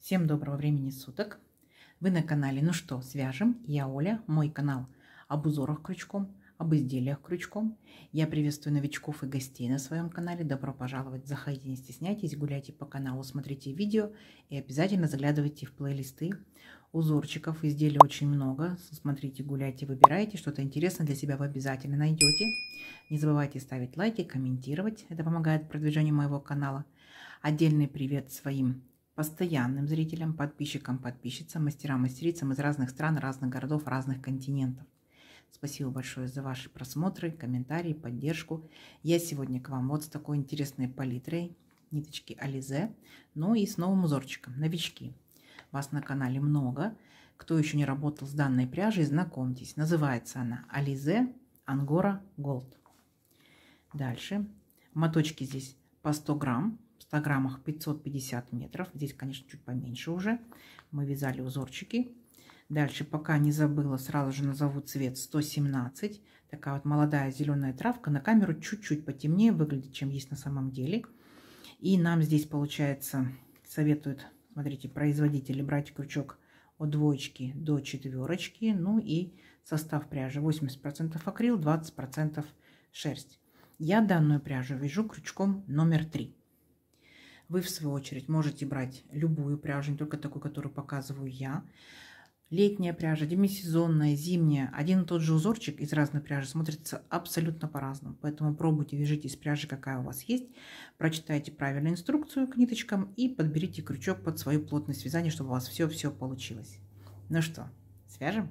Всем доброго времени суток! Вы на канале «Ну что, свяжем?» Я Оля, мой канал об узорах крючком, об изделиях крючком. Я приветствую новичков и гостей на своем канале. Добро пожаловать, заходите, не стесняйтесь, гуляйте по каналу, смотрите видео и обязательно заглядывайте в плейлисты. Узорчиков, изделий очень много. Смотрите, гуляйте, выбирайте, что-то интересное для себя вы обязательно найдете. Не забывайте ставить лайки, комментировать, это помогает продвижению моего канала. Отдельный привет своим постоянным зрителям, подписчикам, подписчицам, мастерам, мастерицам из разных стран, разных городов, разных континентов. Спасибо большое за ваши просмотры, комментарии, поддержку. Я сегодня к вам вот с такой интересной палитрой, ниточки Alize, ну и с новым узорчиком, новички. Вас на канале много. Кто еще не работал с данной пряжей, знакомьтесь. Называется она Alize Angora Gold. Дальше. Моточки здесь по 100 грамм. В 100 граммах 550 метров. Здесь, конечно, чуть поменьше уже. Мы вязали узорчики. Дальше, пока не забыла, сразу же назову цвет 117. Такая вот молодая зеленая травка. На камеру чуть-чуть потемнее выглядит, чем есть на самом деле. И нам здесь, получается, советуют, смотрите, производители брать крючок от 2 до 4. Ну и состав пряжи 80% акрил, 20% шерсть. Я данную пряжу вяжу крючком номер 3. Вы, в свою очередь, можете брать любую пряжу, не только такую, которую показываю я. Летняя пряжа, демисезонная, зимняя. Один и тот же узорчик из разной пряжи смотрится абсолютно по-разному. Поэтому пробуйте, вяжите из пряжи, какая у вас есть. Прочитайте правильную инструкцию к ниточкам и подберите крючок под свою плотность вязания, чтобы у вас все-все получилось. Ну что, свяжем?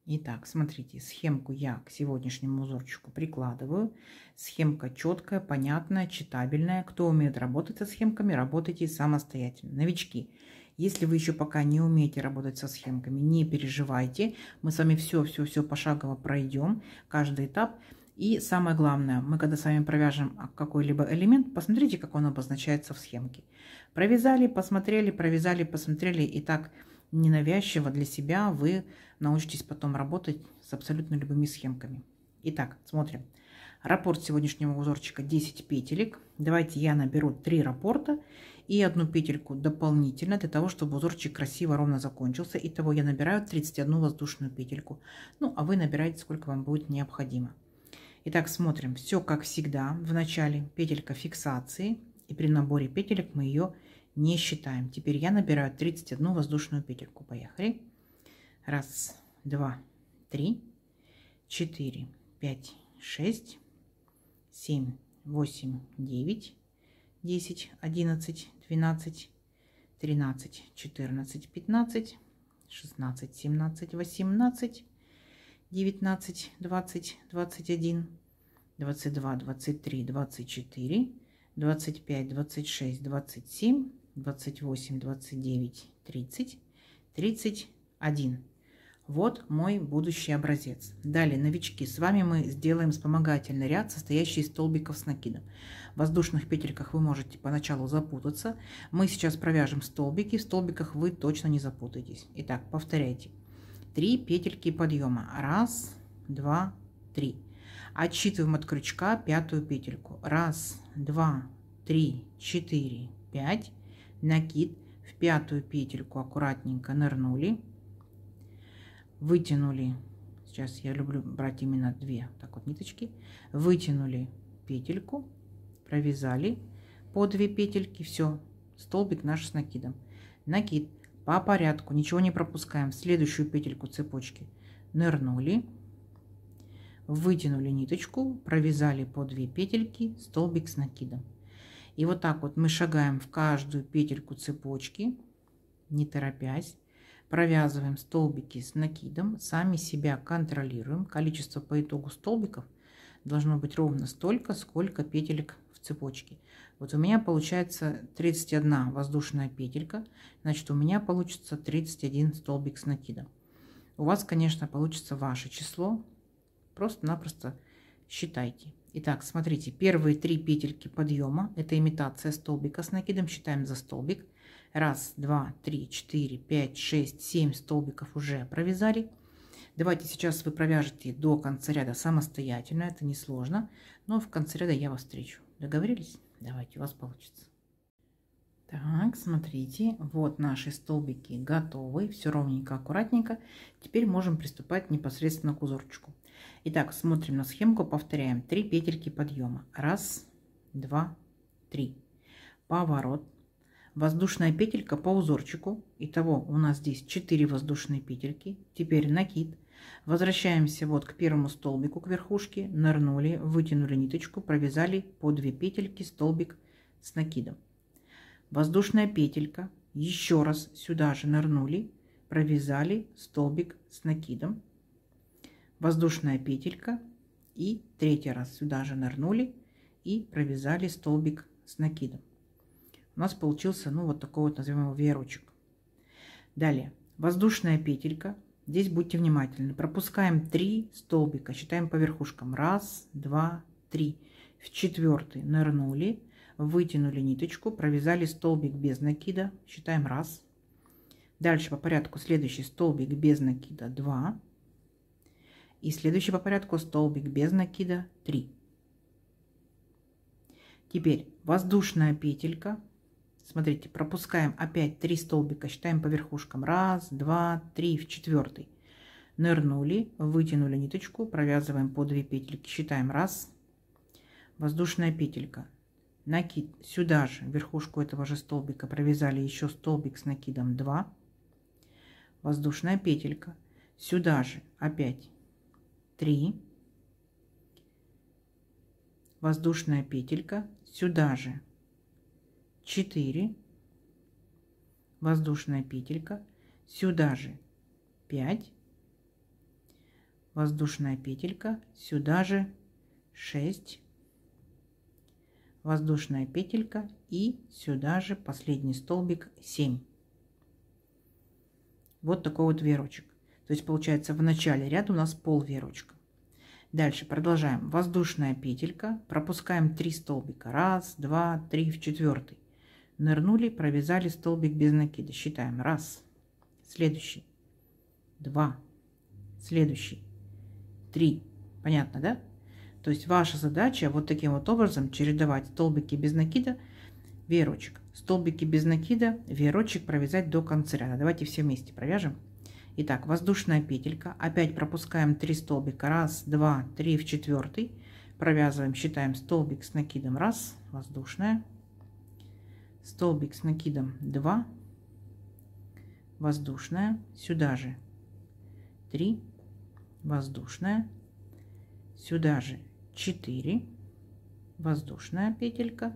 Итак, смотрите, схемку я к сегодняшнему узорчику прикладываю. Схемка четкая, понятная, читабельная. Кто умеет работать со схемками, работайте самостоятельно. Новички, если вы еще пока не умеете работать со схемками, не переживайте. Мы с вами все пошагово пройдем, каждый этап. И самое главное, мы когда с вами провяжем какой-либо элемент, посмотрите, как он обозначается в схемке. Провязали, посмотрели, провязали, посмотрели, и так ненавязчиво для себя вы научитесь потом работать с абсолютно любыми схемками. Итак, смотрим. Раппорт сегодняшнего узорчика 10 петелек. Давайте я наберу 3 раппорта и 1 петельку дополнительно, для того, чтобы узорчик красиво, ровно закончился. Итого я набираю 31 воздушную петельку. Ну, а вы набираете, сколько вам будет необходимо. Итак, смотрим. Все как всегда. В начале петелька фиксации. И при наборе петелек мы ее не считаем. Теперь я набираю 31 воздушную петельку. Поехали. 1, 2, 3, 4, 5, 6, 7, 8, 9, 10, 11, 12, 13, 14, 15, 16, 17, 18, 19, 20, 21, 22, 23, 24, 25, 26, 27, 28, 29, 30, 31. Вот мой будущий образец. Далее, новички, с вами мы сделаем вспомогательный ряд, состоящий из столбиков с накидом. В воздушных петельках вы можете поначалу запутаться. Мы сейчас провяжем столбики. В столбиках вы точно не запутаетесь. Итак, повторяйте. 3 петельки подъема. 1, 2, 3. Отсчитываем от крючка 5-ю петельку. 1, 2, 3, 4, 5. Накид. В 5-ю петельку аккуратненько нырнули. Вытянули. Сейчас я люблю брать именно 2 так вот ниточки. Вытянули петельку. Провязали по 2 петельки. Все. Столбик наш с накидом. Накид. По порядку. Ничего не пропускаем. В следующую петельку цепочки нырнули. Вытянули ниточку. Провязали по 2 петельки. Столбик с накидом. И вот так вот мы шагаем в каждую петельку цепочки, не торопясь. Провязываем столбики с накидом, сами себя контролируем. Количество по итогу столбиков должно быть ровно столько, сколько петелек в цепочке. Вот у меня получается 31 воздушная петелька, значит у меня получится 31 столбик с накидом. У вас, конечно, получится ваше число, просто-напросто считайте. Итак, смотрите, первые 3 петельки подъема, это имитация столбика с накидом, считаем за столбик. 1, 2, 3, 4, 5, 6, 7 столбиков уже провязали. Давайте сейчас вы провяжете до конца ряда самостоятельно, это несложно, но в конце ряда я вас встречу. Договорились? Давайте, у вас получится. Так, смотрите, вот наши столбики готовы, все ровненько, аккуратненько. Теперь можем приступать непосредственно к узорчику. Итак, смотрим на схемку, повторяем 3 петельки подъема. 1, 2, 3. Поворот. Воздушная петелька по узорчику. Итого у нас здесь 4 воздушные петельки. Теперь накид. Возвращаемся вот к первому столбику, к верхушке. Нырнули, вытянули ниточку, провязали по 2 петельки столбик с накидом. Воздушная петелька, еще раз сюда же нырнули, провязали столбик с накидом. Воздушная петелька и 3-й раз сюда же нырнули и провязали столбик с накидом. У нас получился, ну, вот такой вот, назовем его, веерочек. Далее, воздушная петелька. Здесь будьте внимательны. Пропускаем 3 столбика, считаем по верхушкам. 1, 2, 3. В 4-й нырнули. Вытянули ниточку, провязали столбик без накида, считаем 1. Дальше по порядку следующий столбик без накида 2. И следующий по порядку столбик без накида 3. Теперь воздушная петелька. Смотрите, пропускаем опять 3 столбика, считаем по верхушкам. 1, 2, 3, в 4-й. Нырнули, вытянули ниточку, провязываем по 2 петельки, считаем 1. Воздушная петелька. Накид сюда же, верхушку этого же столбика провязали еще столбик с накидом 2. Воздушная петелька. Сюда же опять 3. Воздушная петелька. Сюда же 4. Воздушная петелька. Сюда же 5. Воздушная петелька. Сюда же 6. Воздушная петелька и сюда же последний столбик 7. Вот такой вот веерочек. То есть получается в начале ряда у нас пол веерочка. Дальше продолжаем. Воздушная петелька. Пропускаем 3 столбика. 1, 2, 3 в 4-й. Нырнули, провязали столбик без накида. Считаем. 1. Следующий. 2. Следующий. 3. Понятно, да? То есть ваша задача вот таким вот образом чередовать столбики без накида, веерочек. Столбики без накида, веерочек провязать до конца ряда. Давайте все вместе провяжем. Итак, воздушная петелька. Опять пропускаем 3 столбика. 1, 2, 3 в 4-й. Провязываем, считаем столбик с накидом 1. Воздушная. Столбик с накидом 2. Воздушная. Сюда же 3. Воздушная. Сюда же 4, воздушная петелька,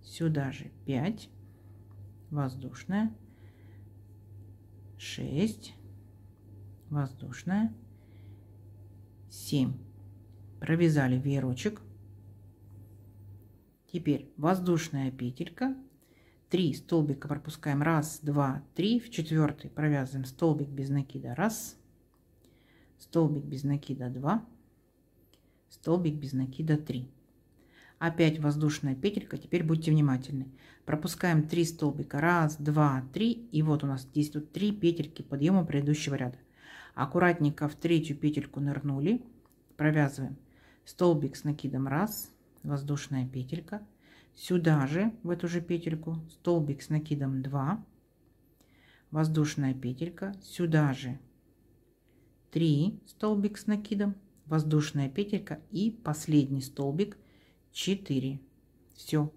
сюда же 5, воздушная, 6, воздушная, 7. Провязали веерочек. Теперь воздушная петелька, 3 столбика пропускаем. 1, 2, 3, в 4-й провязываем столбик без накида 1, столбик без накида 2, столбик без накида 3. Опять воздушная петелька. Теперь будьте внимательны. Пропускаем 3 столбика. 1, 2, 3. И вот у нас здесь тут 3 петельки подъема предыдущего ряда. Аккуратненько в 3-ю петельку нырнули. Провязываем столбик с накидом 1. Воздушная петелька. Сюда же, в эту же петельку, столбик с накидом 2. Воздушная петелька. Сюда же 3 столбик с накидом. Воздушная петелька и последний столбик 4. Все.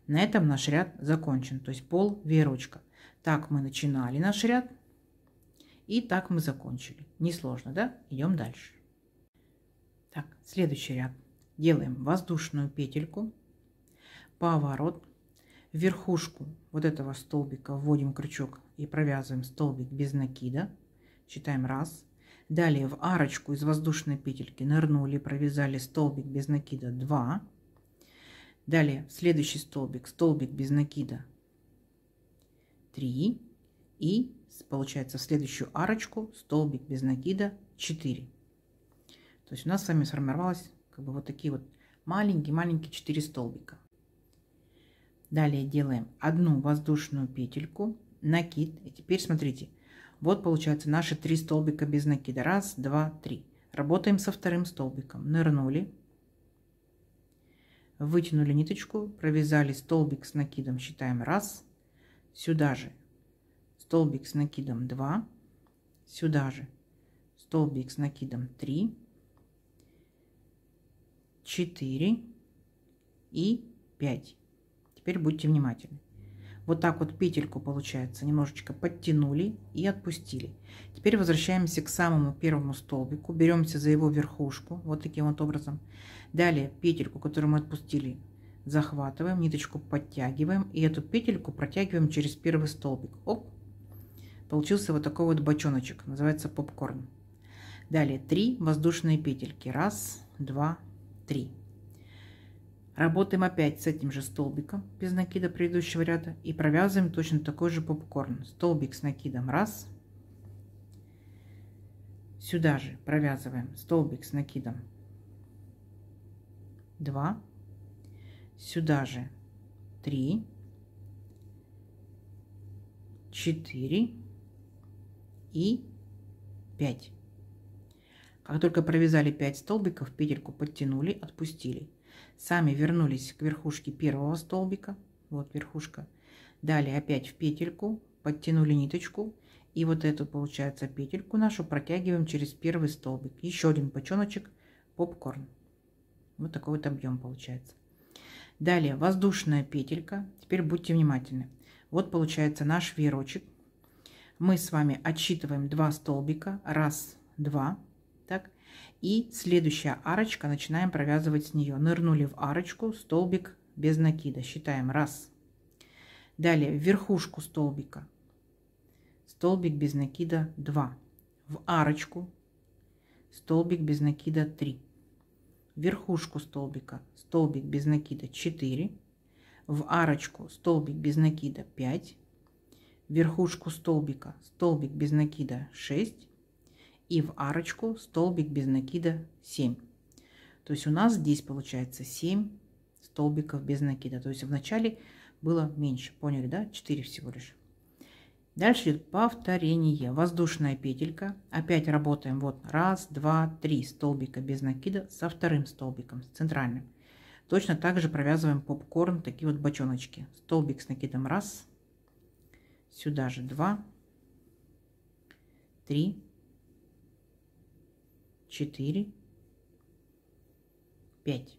На этом наш ряд закончен. То есть пол веерочка. Так мы начинали наш ряд. И так мы закончили. Несложно, да? Идем дальше. Так, следующий ряд. Делаем воздушную петельку. Поворот. В верхушку вот этого столбика вводим крючок и провязываем столбик без накида. Считаем 1. Далее в арочку из воздушной петельки нырнули, провязали столбик без накида 2. Далее в следующий столбик, столбик без накида 3. И получается в следующую арочку столбик без накида 4. То есть у нас с вами сформировалось как бы вот такие вот маленькие-маленькие 4 столбика. Далее делаем одну воздушную петельку, накид. И теперь смотрите. Вот получается наши 3 столбика без накида. 1, 2, 3. Работаем со вторым столбиком. Нырнули. Вытянули ниточку. Провязали столбик с накидом. Считаем 1. сюда же столбик с накидом 2, сюда же столбик с накидом 3, 4 и 5. Теперь будьте внимательны. Вот так вот петельку, получается, немножечко подтянули и отпустили. Теперь возвращаемся к самому первому столбику, беремся за его верхушку, вот таким вот образом. Далее петельку, которую мы отпустили, захватываем, ниточку подтягиваем и эту петельку протягиваем через первый столбик. Оп! Получился вот такой вот бочоночек, называется попкорн. Далее 3 воздушные петельки. 1, 2, 3. Работаем опять с этим же столбиком без накида предыдущего ряда и провязываем точно такой же попкорн. Столбик с накидом 1, сюда же провязываем столбик с накидом 2, сюда же 3, 4 и 5. Как только провязали 5 столбиков, петельку подтянули, отпустили. Сами вернулись к верхушке первого столбика. Вот верхушка. Далее опять в петельку, подтянули ниточку. И вот эту, получается, петельку нашу протягиваем через первый столбик. Еще один бочоночек попкорн. Вот такой вот объем получается. Далее воздушная петелька. Теперь будьте внимательны. Вот получается наш веерочек. Мы с вами отсчитываем 2 столбика. 1, 2. Так. И следующая арочка, начинаем провязывать с нее. Нырнули в арочку, столбик без накида. Считаем 1. Далее в верхушку столбика. Столбик без накида 2. В арочку. Столбик без накида 3. В верхушку столбика. Столбик без накида 4. В арочку столбик без накида 5. В верхушку столбика столбик без накида 6. И в арочку столбик без накида 7. То есть у нас здесь получается 7 столбиков без накида. То есть в начале было меньше. Поняли, да? 4 всего лишь. Дальше идет повторение. Воздушная петелька. Опять работаем. Вот 1, 2, 3 столбика без накида со вторым столбиком, с центральным. Точно так же провязываем попкорн, такие вот бочоночки. Столбик с накидом 1. Сюда же 2, 3, 4, 5.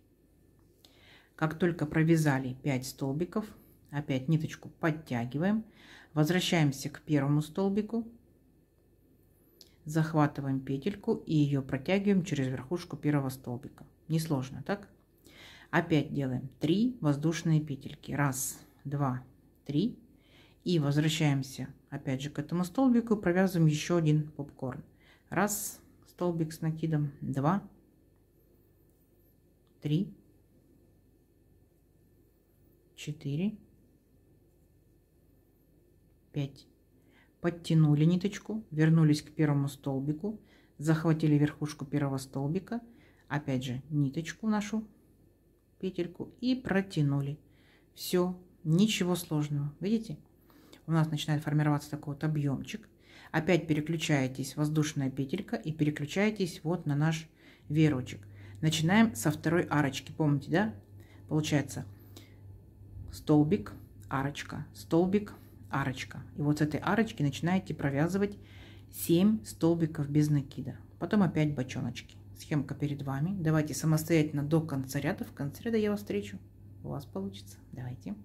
Как только провязали 5 столбиков, опять ниточку подтягиваем, возвращаемся к первому столбику, захватываем петельку и ее протягиваем через верхушку первого столбика. Несложно, так? Опять делаем 3 воздушные петельки. 1, 2, 3. И возвращаемся опять же к этому столбику, провязываем еще один попкорн. 1 столбик с накидом, 2, 3, 4, 5. Подтянули ниточку, вернулись к первому столбику, захватили верхушку первого столбика, опять же ниточку нашу, петельку и протянули. Все, ничего сложного. Видите? У нас начинает формироваться такой вот объемчик. Опять переключаетесь, воздушная петелька, и переключаетесь вот на наш веерочек. Начинаем со второй арочки. Помните, да? Получается столбик, арочка, столбик, арочка. И вот с этой арочки начинаете провязывать 7 столбиков без накида. Потом опять бочоночки. Схемка перед вами. Давайте самостоятельно до конца ряда. В конце ряда я вас встречу. У вас получится. Давайте.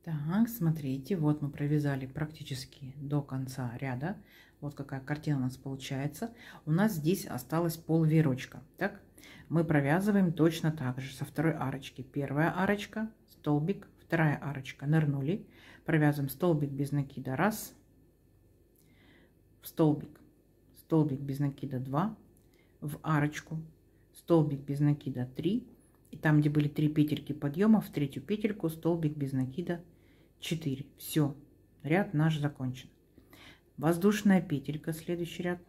Так, смотрите, вот мы провязали практически до конца ряда. Вот какая картина у нас получается. У нас здесь осталось пол веерочка. Так, мы провязываем точно так же со второй арочки. Первая арочка, столбик, вторая арочка, нырнули, провязываем столбик без накида 1, в столбик, столбик без накида 2, в арочку, столбик без накида 3. И там, где были 3 петельки подъема, в третью петельку столбик без накида 4. Все, ряд наш закончен. Воздушная петелька, следующий ряд,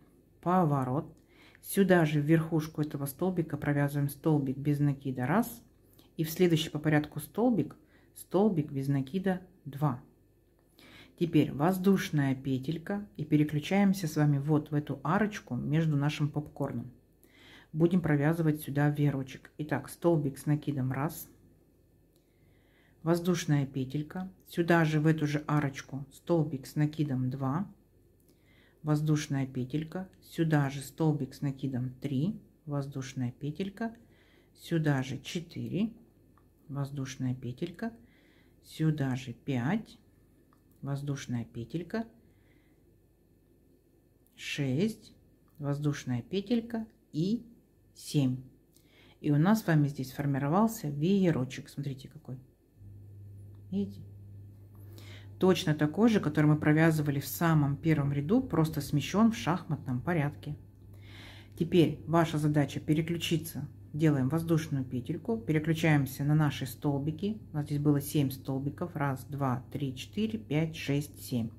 поворот. Сюда же в верхушку этого столбика провязываем столбик без накида 1. И в следующий по порядку столбик, столбик без накида 2. Теперь воздушная петелька. И переключаемся с вами вот в эту арочку между нашим попкорном. Будем провязывать сюда веерочек. Итак, столбик с накидом 1, воздушная петелька, сюда же в эту же арочку столбик с накидом 2, воздушная петелька, сюда же столбик с накидом 3, воздушная петелька, сюда же 4, воздушная петелька, сюда же 5, воздушная петелька, 6, воздушная петелька и 7. И у нас с вами здесь сформировался веерочек. Смотрите какой. Видите? Точно такой же, который мы провязывали в самом первом ряду, просто смещен в шахматном порядке. Теперь ваша задача переключиться. Делаем воздушную петельку, переключаемся на наши столбики. У нас здесь было 7 столбиков. 1, 2, 3, 4, 5, 6, 7.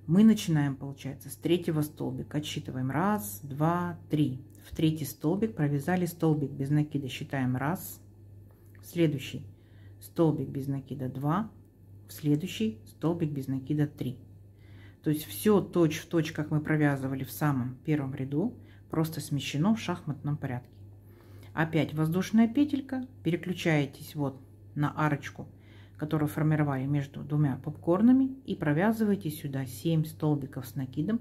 Мы начинаем, получается, с третьего столбика. Отсчитываем 1, 2, 3. В третий столбик провязали столбик без накида. Считаем 1. В следующий столбик без накида 2. В следующий столбик без накида 3. То есть все точь-в-точь, как мы провязывали в самом первом ряду, просто смещено в шахматном порядке. Опять воздушная петелька. Переключаетесь вот на арочку, которую формировали между двумя попкорнами, и провязываете сюда 7 столбиков с накидом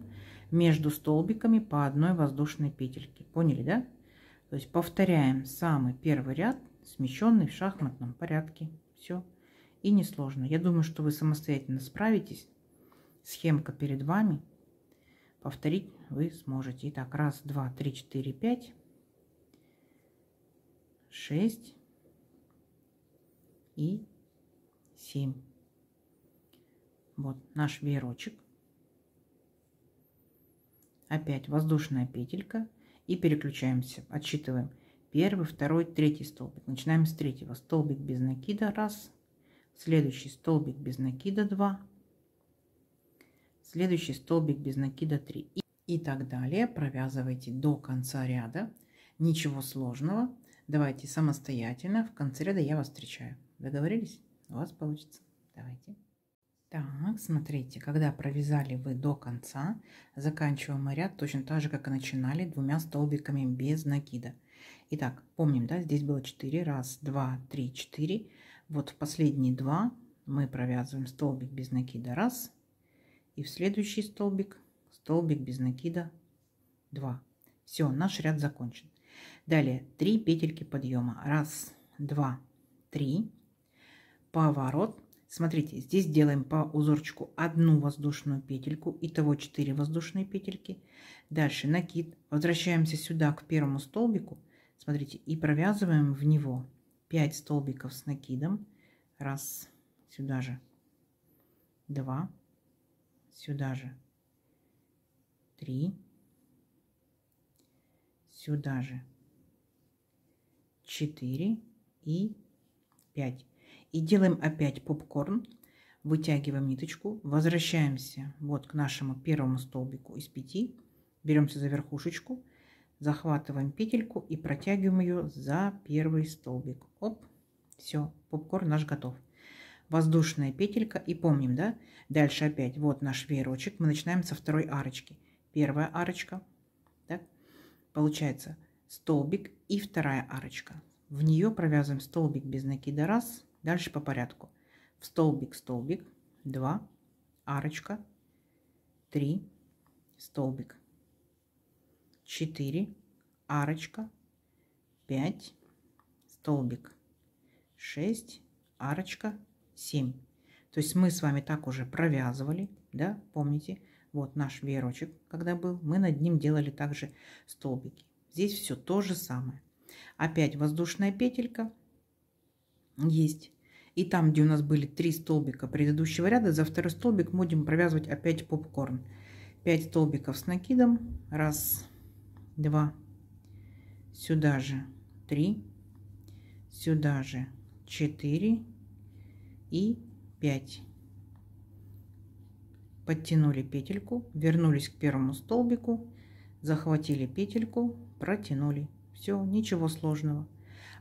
между столбиками по одной воздушной петельке. Поняли, да? То есть повторяем самый первый ряд, смещенный в шахматном порядке. Все. И несложно. Я думаю, что вы самостоятельно справитесь. Схемка перед вами. Повторить вы сможете. Итак, 1, 2, 3, 4, 5, 6 и 7. Вот наш веерочек. Опять воздушная петелька. И переключаемся. Отсчитываем 1, 2, 3 столбик. Начинаем с третьего. Столбик без накида 1. Следующий столбик без накида 2. Следующий столбик без накида 3. И так далее. Провязывайте до конца ряда. Ничего сложного. Давайте самостоятельно. В конце ряда я вас встречаю. Договорились? У вас получится. Давайте. Так, смотрите, когда провязали вы до конца, заканчиваем мы ряд точно так же, как и начинали, 2 столбиками без накида. Итак, помним, да, здесь было 4. 1, 2, 3, 4. Вот в последние 2 мы провязываем столбик без накида 1. И в следующий столбик без накида 2. Все, наш ряд закончен. Далее 3 петельки подъема. 1, 2, 3. Поворот. Смотрите, здесь делаем по узорчику 1 воздушную петельку. Итого 4 воздушные петельки. Дальше накид. Возвращаемся сюда к первому столбику. Смотрите, и провязываем в него 5 столбиков с накидом. 1, сюда же 2, сюда же 3, сюда же 4 и 5. И делаем опять попкорн. Вытягиваем ниточку. Возвращаемся вот к нашему первому столбику из 5. Беремся за верхушечку. Захватываем петельку и протягиваем ее за первый столбик. Оп. Все. Попкорн наш готов. Воздушная петелька. И помним, да? Дальше опять вот наш веерочек. Мы начинаем со второй арочки. Первая арочка. Так. Получается столбик и вторая арочка. В нее провязываем столбик без накида 1. Дальше по порядку. В столбик, столбик, 2, арочка, 3, столбик, 4, арочка, 5, столбик, 6, арочка, 7. То есть мы с вами так уже провязывали, да, помните? Вот наш веерочек, когда был, мы над ним делали также столбики. Здесь все то же самое. Опять воздушная петелька есть. И там, где у нас были 3 столбика предыдущего ряда, за второй столбик будем провязывать опять попкорн. 5 столбиков с накидом. 1, 2, сюда же 3, сюда же 4 и 5. Подтянули петельку, вернулись к первому столбику, захватили петельку, протянули. Все, ничего сложного.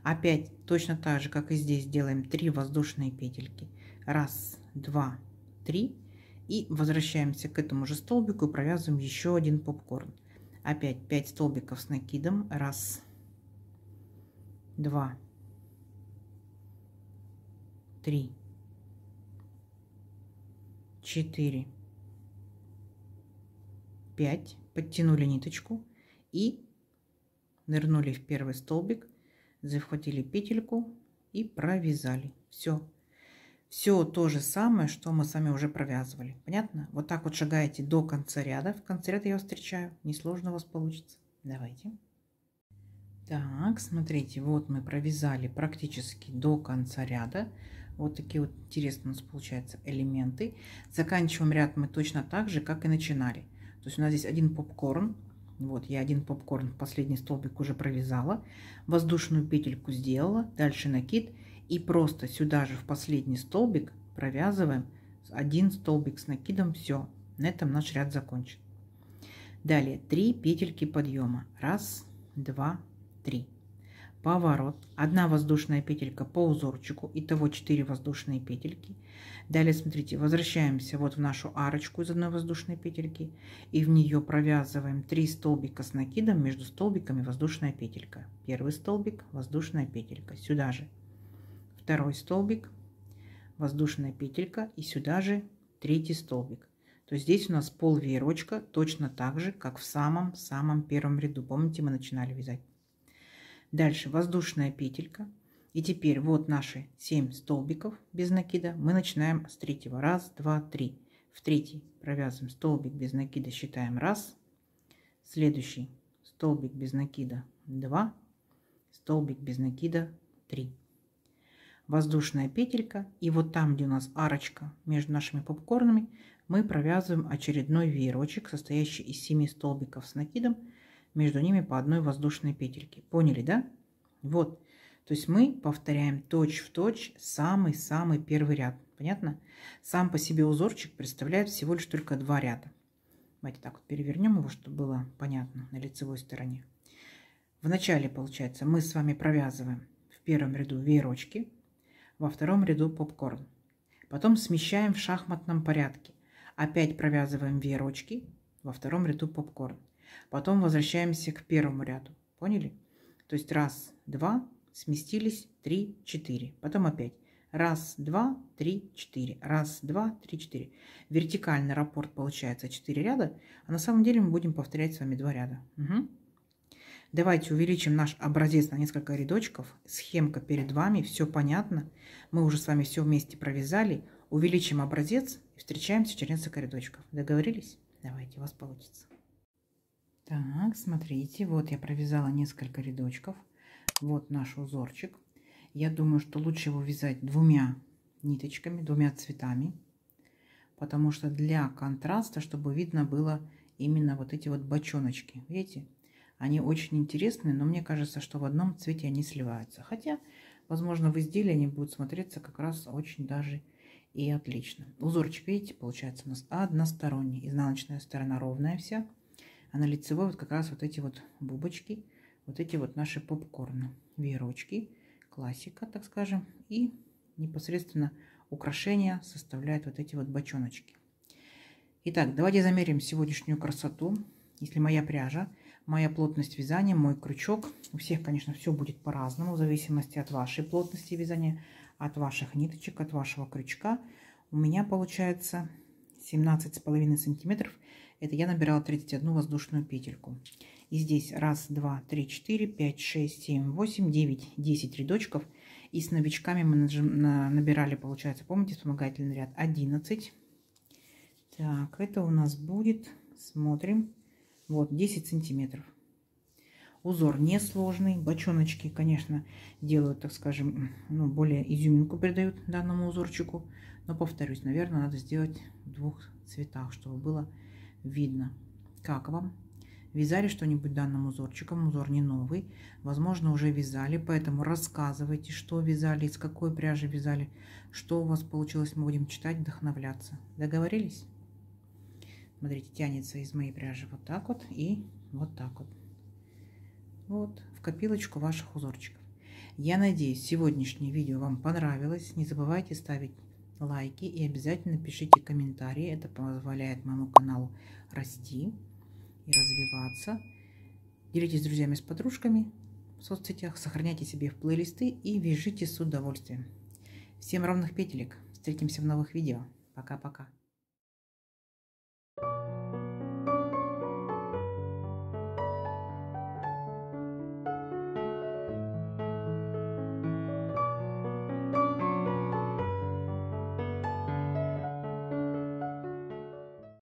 Опять точно так же, как и здесь, делаем 3 воздушные петельки. 1, 2, 3. И возвращаемся к этому же столбику и провязываем еще один попкорн. Опять 5 столбиков с накидом. 1, 2, 3, 4, 5, подтянули ниточку и нырнули в первый столбик, захватили петельку и провязали. Все. Все то же самое, что мы с вами уже провязывали. Понятно? Вот так вот шагаете до конца ряда. В конце ряда я вас встречаю. Несложно у вас получится. Давайте. Так, смотрите, вот мы провязали практически до конца ряда. Вот такие вот интересные у нас получаются элементы. Заканчиваем ряд мы точно так же, как и начинали. То есть у нас здесь один попкорн. Вот я один попкорн в последний столбик уже провязала. Воздушную петельку сделала. Дальше накид. И просто сюда же в последний столбик провязываем один столбик с накидом. Все. На этом наш ряд закончен. Далее 3 петельки подъема. 1, 2, 3. Поворот. 1 воздушная петелька по узорчику. Итого 4 воздушные петельки. Далее, смотрите, возвращаемся вот в нашу арочку из 1 воздушной петельки. И в нее провязываем 3 столбика с накидом. Между столбиками воздушная петелька. Первый столбик, воздушная петелька. Сюда же. Второй столбик, воздушная петелька. И сюда же 3-й столбик. То есть здесь у нас пол веерочка точно так же, как в самом-самом первом ряду. Помните, мы начинали вязать. Дальше воздушная петелька. И теперь вот наши 7 столбиков без накида. Мы начинаем с 3-го. 1, 2, 3. В 3-й провязываем столбик без накида, считаем 1. Следующий столбик без накида 2. Столбик без накида 3. Воздушная петелька. И вот там, где у нас арочка между нашими попкорнами, мы провязываем очередной веерочек, состоящий из 7 столбиков с накидом. Между ними по одной воздушной петельке. Поняли, да? Вот. То есть мы повторяем точь-в-точь самый-самый первый ряд. Понятно? Сам по себе узорчик представляет всего лишь только 2 ряда. Давайте так вот перевернем его, чтобы было понятно на лицевой стороне. В начале, получается, мы с вами провязываем в первом ряду веерочки, во втором ряду попкорн. Потом смещаем в шахматном порядке. Опять провязываем веерочки, во втором ряду попкорн. Потом возвращаемся к первому ряду. Поняли? То есть 1, 2, сместились, 3, 4. Потом опять 1, 2, 3, 4. 1, 2, 3, 4. Вертикальный раппорт получается 4 ряда, а на самом деле мы будем повторять с вами 2 ряда. Угу. Давайте увеличим наш образец на несколько рядочков. Схемка перед вами, все понятно. Мы уже с вами все вместе провязали. Увеличим образец и встречаемся через несколько рядочков. Договорились? Давайте, у вас получится. Так, смотрите, вот я провязала несколько рядочков. Вот наш узорчик. Я думаю, что лучше его вязать 2 ниточками, 2 цветами. Потому что для контраста, чтобы видно было именно вот эти вот бочоночки. Видите? Они очень интересные, но мне кажется, что в одном цвете они сливаются. Хотя, возможно, в изделии они будут смотреться как раз очень даже и отлично. Узорчик, видите, получается у нас односторонний. Изнаночная сторона ровная вся. А на лицевой вот как раз вот эти вот бубочки, вот эти вот наши попкорны, веерочки, классика, так скажем. И непосредственно украшения составляют вот эти вот бочоночки. Итак, давайте замерим сегодняшнюю красоту. Если моя пряжа, моя плотность вязания, мой крючок. У всех, конечно, все будет по-разному, в зависимости от вашей плотности вязания, от ваших ниточек, от вашего крючка. У меня получается 17,5 сантиметров. Это я набирала 31 воздушную петельку. И здесь 1, 2, 3, 4, 5, 6, 7, 8, 9, 10 рядочков. И с новичками мы набирали, получается, помните, вспомогательный ряд 11. Так, это у нас будет, смотрим, вот 10 сантиметров. Узор несложный. Бочоночки, конечно, делают, так скажем, ну, более изюминку придают данному узорчику. Но, повторюсь, наверное, надо сделать в 2 цветах, чтобы было видно. Как вам? Вязали что-нибудь данным узорчиком? Узор не новый. Возможно, уже вязали, поэтому рассказывайте, что вязали, из какой пряжи вязали, что у вас получилось. Мы будем читать, вдохновляться. Договорились? Смотрите, тянется из моей пряжи вот так вот и вот так вот. Вот, в копилочку ваших узорчиков. Я надеюсь, сегодняшнее видео вам понравилось. Не забывайте ставить лайки и обязательно пишите комментарии. Это позволяет моему каналу расти и развиваться. Делитесь с друзьями, с подружками в соцсетях. Сохраняйте себе в плейлисты и вяжите с удовольствием. Всем ровных петелек. Встретимся в новых видео. Пока-пока.